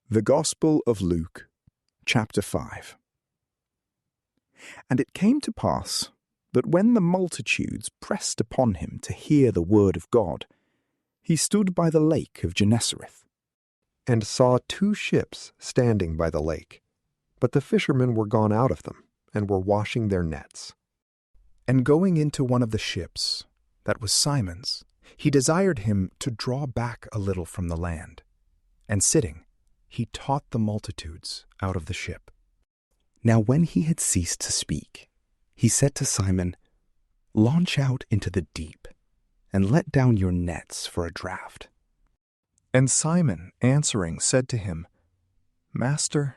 The Gospel of Luke, chapter 5. And it came to pass that when the multitudes pressed upon him to hear the word of God, he stood by the lake of Genesareth, and saw 2 ships standing by the lake. But the fishermen were gone out of them, and were washing their nets. and going into one of the ships, that was Simon's, he desired him to draw back a little from the land. And sitting, he taught the multitudes out of the ship. Now when he had ceased to speak, he said to Simon, "Launch out into the deep, and let down your nets for a draught." And Simon, answering, said to him, "Master,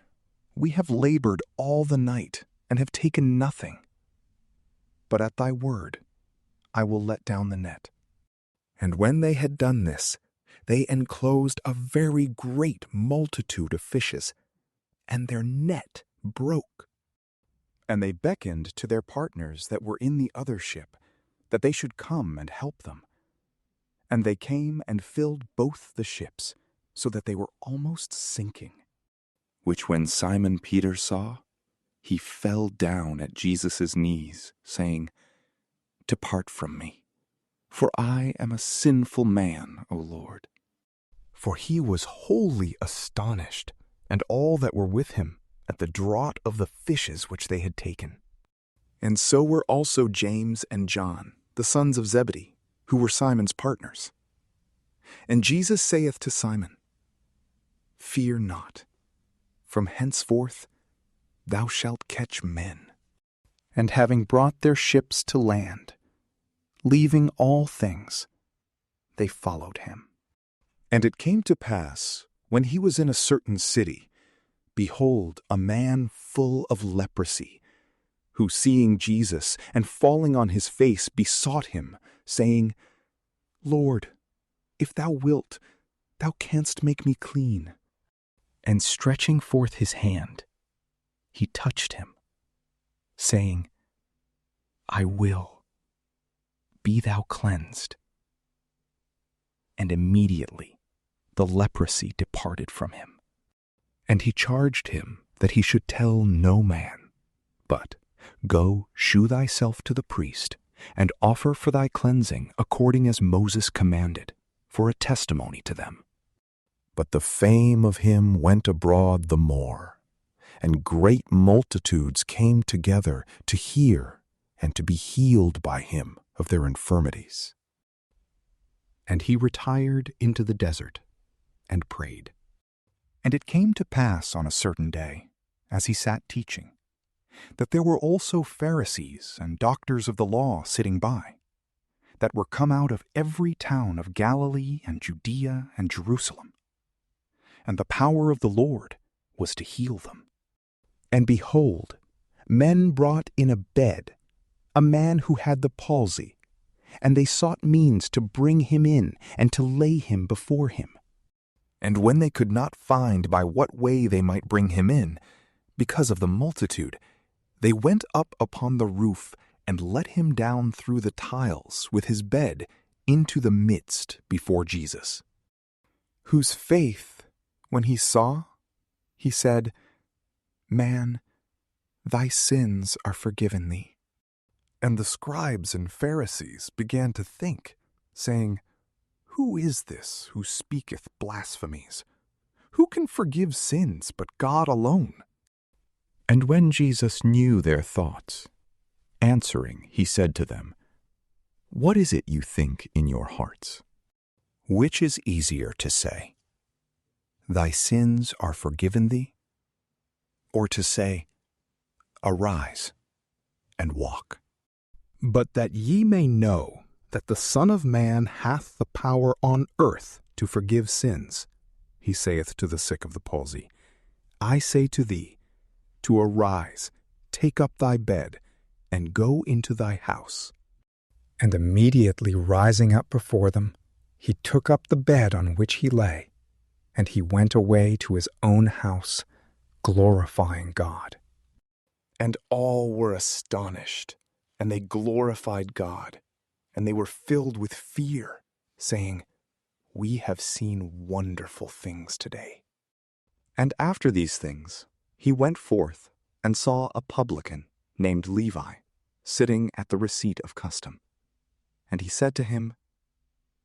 we have labored all the night, and have taken nothing. But at thy word I will let down the net." And when they had done this, they enclosed a very great multitude of fishes, and their net broke. And they beckoned to their partners that were in the other ship, that they should come and help them. And they came and filled both the ships, so that they were almost sinking. Which when Simon Peter saw, he fell down at Jesus' knees, saying, "Depart from me, for I am a sinful man, O Lord." For he was wholly astonished, and all that were with him, at the draught of the fishes which they had taken. And so were also James and John, the sons of Zebedee, who were Simon's partners. And Jesus saith to Simon, "Fear not, from henceforth thou shalt catch men." And having brought their ships to land, leaving all things, they followed him. And it came to pass, when he was in a certain city, behold, a man full of leprosy, who seeing Jesus, and falling on his face, besought him, saying, "Lord, if thou wilt, thou canst make me clean." And stretching forth his hand, he touched him, saying, "I will, be thou cleansed." And immediately the leprosy departed from him. And he charged him that he should tell no man, but go, shew thyself to the priest, and offer for thy cleansing according as Moses commanded, for a testimony to them. But the fame of him went abroad the more, and great multitudes came together to hear and to be healed by him of their infirmities. And he retired into the desert and prayed. And it came to pass on a certain day, as he sat teaching, that there were also Pharisees and doctors of the law sitting by, that were come out of every town of Galilee and Judea and Jerusalem. And the power of the Lord was to heal them. And behold, men brought in a bed a man who had the palsy, and they sought means to bring him in and to lay him before him. And when they could not find by what way they might bring him in, because of the multitude, they went up upon the roof and let him down through the tiles with his bed into the midst before Jesus. Whose faith, when he saw, he said, "Man, thy sins are forgiven thee." And the scribes and Pharisees began to think, saying, "Who is this who speaketh blasphemies? Who can forgive sins but God alone?" And when Jesus knew their thoughts, answering, he said to them, "What is it you think in your hearts? Which is easier to say, 'Thy sins are forgiven thee,' or to say, 'Arise and walk'? But that ye may know that the Son of Man hath the power on earth to forgive sins, he saith to the sick of the palsy, I say to thee, to arise, take up thy bed, and go into thy house." And immediately rising up before them, he took up the bed on which he lay, and he went away to his own house, glorifying God. And all were astonished, and they glorified God, and they were filled with fear, saying, "We have seen wonderful things today." And after these things, he went forth and saw a publican named Levi sitting at the receipt of custom. And he said to him,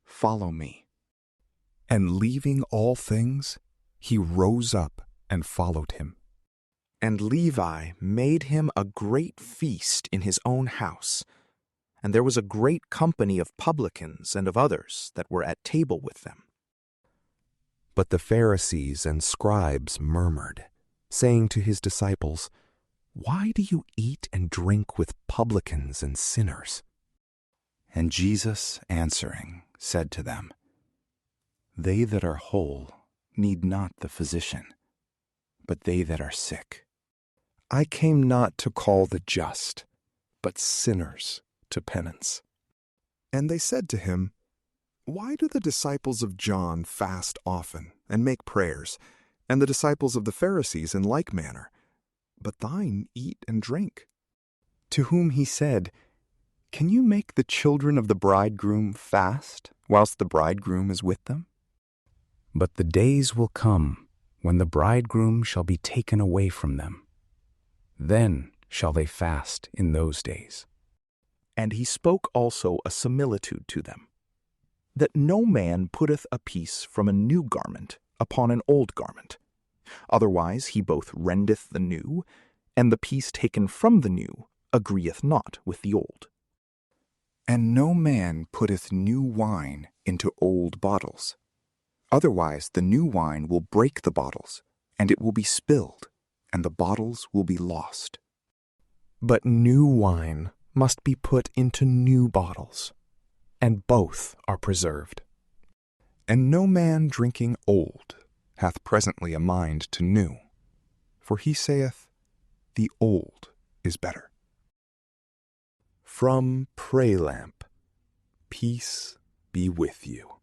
"Follow me." And leaving all things, he rose up and followed him. And Levi made him a great feast in his own house. And there was a great company of publicans and of others that were at table with them. But the Pharisees and scribes murmured, saying to his disciples, "Why do you eat and drink with publicans and sinners?" And Jesus, answering, said to them, "They that are whole need not the physician, but they that are sick. I came not to call the just, but sinners to penance." And they said to him, "Why do the disciples of John fast often and make prayers, and the disciples of the Pharisees in like manner, but thine eat and drink?" To whom he said, "Can you make the children of the bridegroom fast whilst the bridegroom is with them? But the days will come when the bridegroom shall be taken away from them. Then shall they fast in those days." And he spoke also a similitude to them, that no man putteth a piece from a new garment upon an old garment. Otherwise he both rendeth the new, and the piece taken from the new agreeth not with the old. And no man putteth new wine into old bottles. Otherwise the new wine will break the bottles, and it will be spilled, and the bottles will be lost. But new wine must be put into new bottles, and both are preserved. And no man drinking old hath presently a mind to new, for he saith, "The old is better." From PrayLamp, peace be with you.